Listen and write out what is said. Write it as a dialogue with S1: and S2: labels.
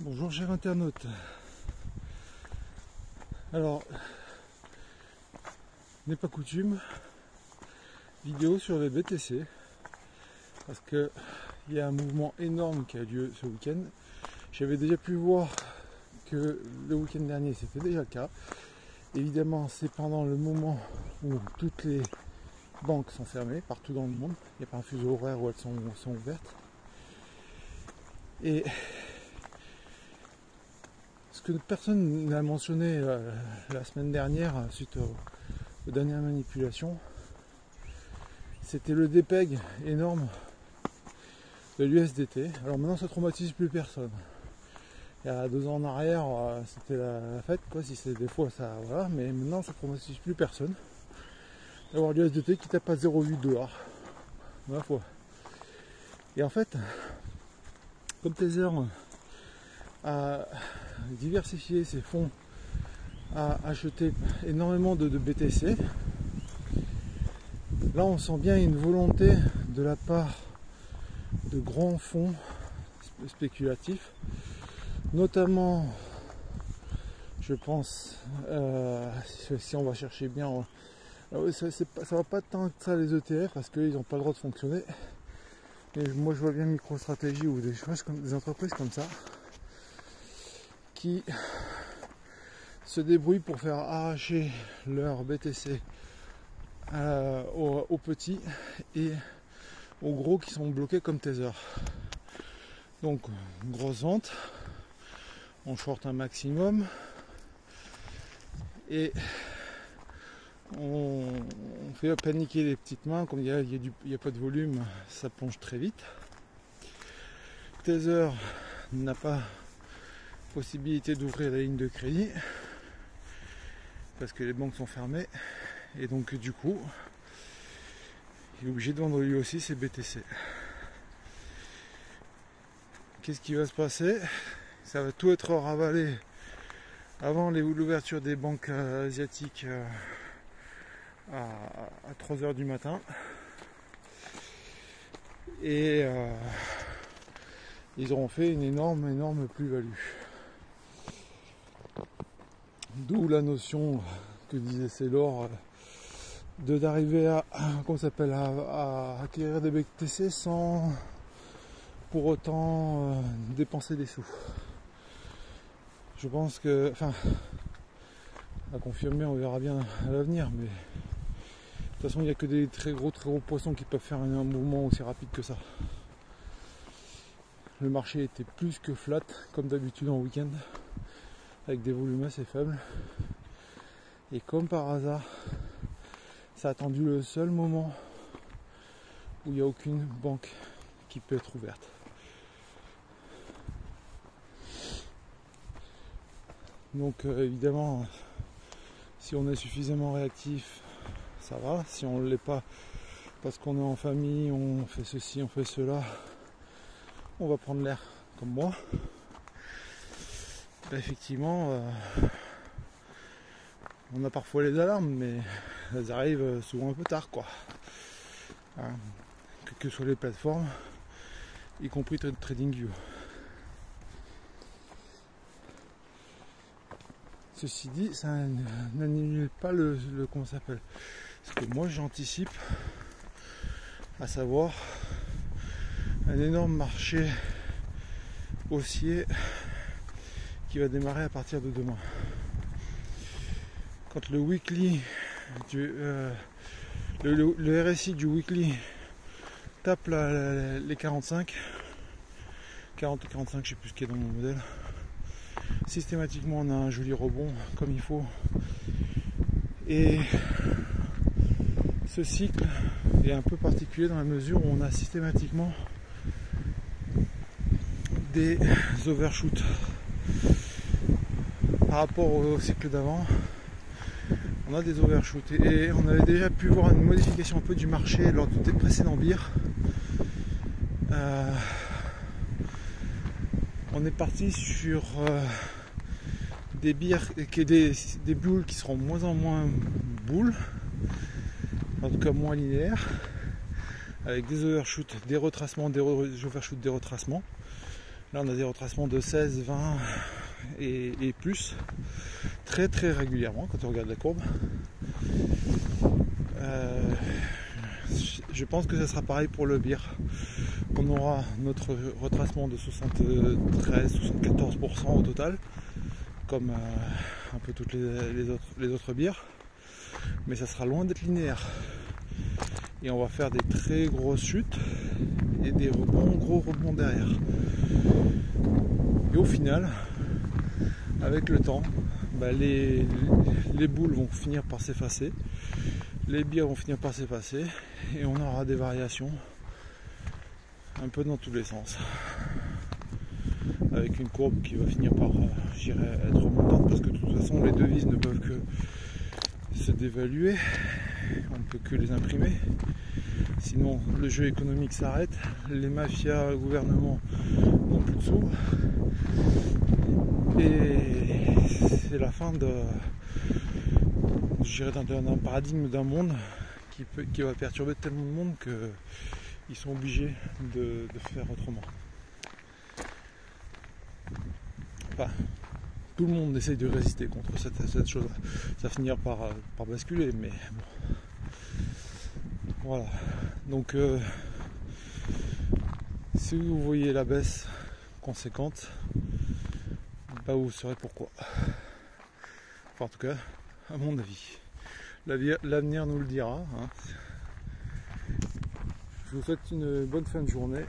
S1: Bonjour chers internautes. Alors, n'est pas coutume, vidéo sur les BTC, parce que il y a un mouvement énorme qui a lieu ce week-end. J'avais déjà pu voir que le week-end dernier c'était déjà le cas. Évidemment, c'est pendant le moment où toutes les banques sont fermées partout dans le monde. Il n'y a pas un fuseau horaire où elles sont ouvertes. Et ce que personne n'a mentionné la semaine dernière suite aux dernières manipulations, c'était le dépeg énorme de l'USDT. Alors maintenant ça traumatise plus personne. Il y a 2 ans en arrière c'était la fête quoi, si c'est des fois ça voilà, mais maintenant ça traumatise plus personne d'avoir l'USDT qui tape à 0,8 $. Ma foi. Et en fait, comme Tether a diversifié ses fonds, a acheté énormément de BTC, là on sent bien une volonté de la part de grands fonds spéculatifs, notamment je pense si on va chercher bien, ça va pas tant que ça les ETF parce qu'ils n'ont pas le droit de fonctionner, mais moi je vois bien MicroStratégie ou des entreprises comme ça qui se débrouillent pour faire arracher leur BTC aux petits et aux gros qui sont bloqués comme Tether. Donc grosse vente, on short un maximum et on fait paniquer les petites mains. Comme il n'y a pas de volume, ça plonge très vite. Tether n'a pas possibilité d'ouvrir la ligne de crédit parce que les banques sont fermées et donc du coup il est obligé de vendre lui aussi ses BTC. Qu'est-ce qui va se passer? Ça va tout être ravalé avant l'ouverture des banques asiatiques à 3 h du matin et ils auront fait une énorme plus-value. D'où la notion que disait Saylor d'arriver à acquérir des BTC sans pour autant dépenser des sous. Je pense que, à confirmer, on verra bien à l'avenir, mais de toute façon il n'y a que des très gros poissons qui peuvent faire un mouvement aussi rapide que ça. Le marché était plus que flat comme d'habitude en week-end, avec des volumes assez faibles, et comme par hasard ça a attendu le seul moment où il n'y a aucune banque qui peut être ouverte. Donc évidemment, si on est suffisamment réactif, ça va. Si on ne l'est pas, parce qu'on est en famille, on fait ceci, on fait cela, on va prendre l'air comme moi. Bah, effectivement, on a parfois les alarmes, mais elles arrivent souvent un peu tard, quoi. Hein, que sur les plateformes, y compris TradingView. Ceci dit, ça n'annule pas comment ça s'appelle. Ce que moi j'anticipe, à savoir un énorme marché haussier qui va démarrer à partir de demain. Quand le weekly le RSI du weekly tape les 40 ou 45, je sais plus ce qu'il y a dans mon modèle, systématiquement on a un joli rebond comme il faut, et ce cycle est un peu particulier dans la mesure où on a systématiquement des overshoots par rapport au cycle d'avant. On a des overshoots et on avait déjà pu voir une modification un peu du marché lors des précédents bears. On est parti sur des bears, des bulles qui seront de moins en moins bulles, en tout cas moins linéaires, avec des overshoots, des retracements, des overshoots, des retracements. Là on a des retracements de 16, 20 et plus, très très régulièrement quand on regarde la courbe. Je pense que ça sera pareil pour le BIR. On aura notre retracement de 73-74% au total, comme un peu toutes les autres BIR, mais ça sera loin d'être linéaire. Et on va faire des très grosses chutes et des gros rebonds derrière. Et au final, avec le temps, les boules vont finir par s'effacer, les BIR vont finir par s'effacer, et on aura des variations un peu dans tous les sens, avec une courbe qui va finir par être remontante, parce que de toute façon les devises ne peuvent que se dévaluer, on ne peut que les imprimer, sinon le jeu économique s'arrête, les mafias, le gouvernement n'ont plus de sous, et c'est la fin d'un paradigme d'un monde qui va perturber tellement de monde qu'ils sont obligés de faire autrement. Enfin, tout le monde essaye de résister contre cette chose. Ça finira par basculer, mais bon. Voilà. Donc, si vous voyez la baisse conséquente, vous saurez pourquoi. Enfin, en tout cas, à mon avis. L'avenir nous le dira. Hein. Je vous souhaite une bonne fin de journée.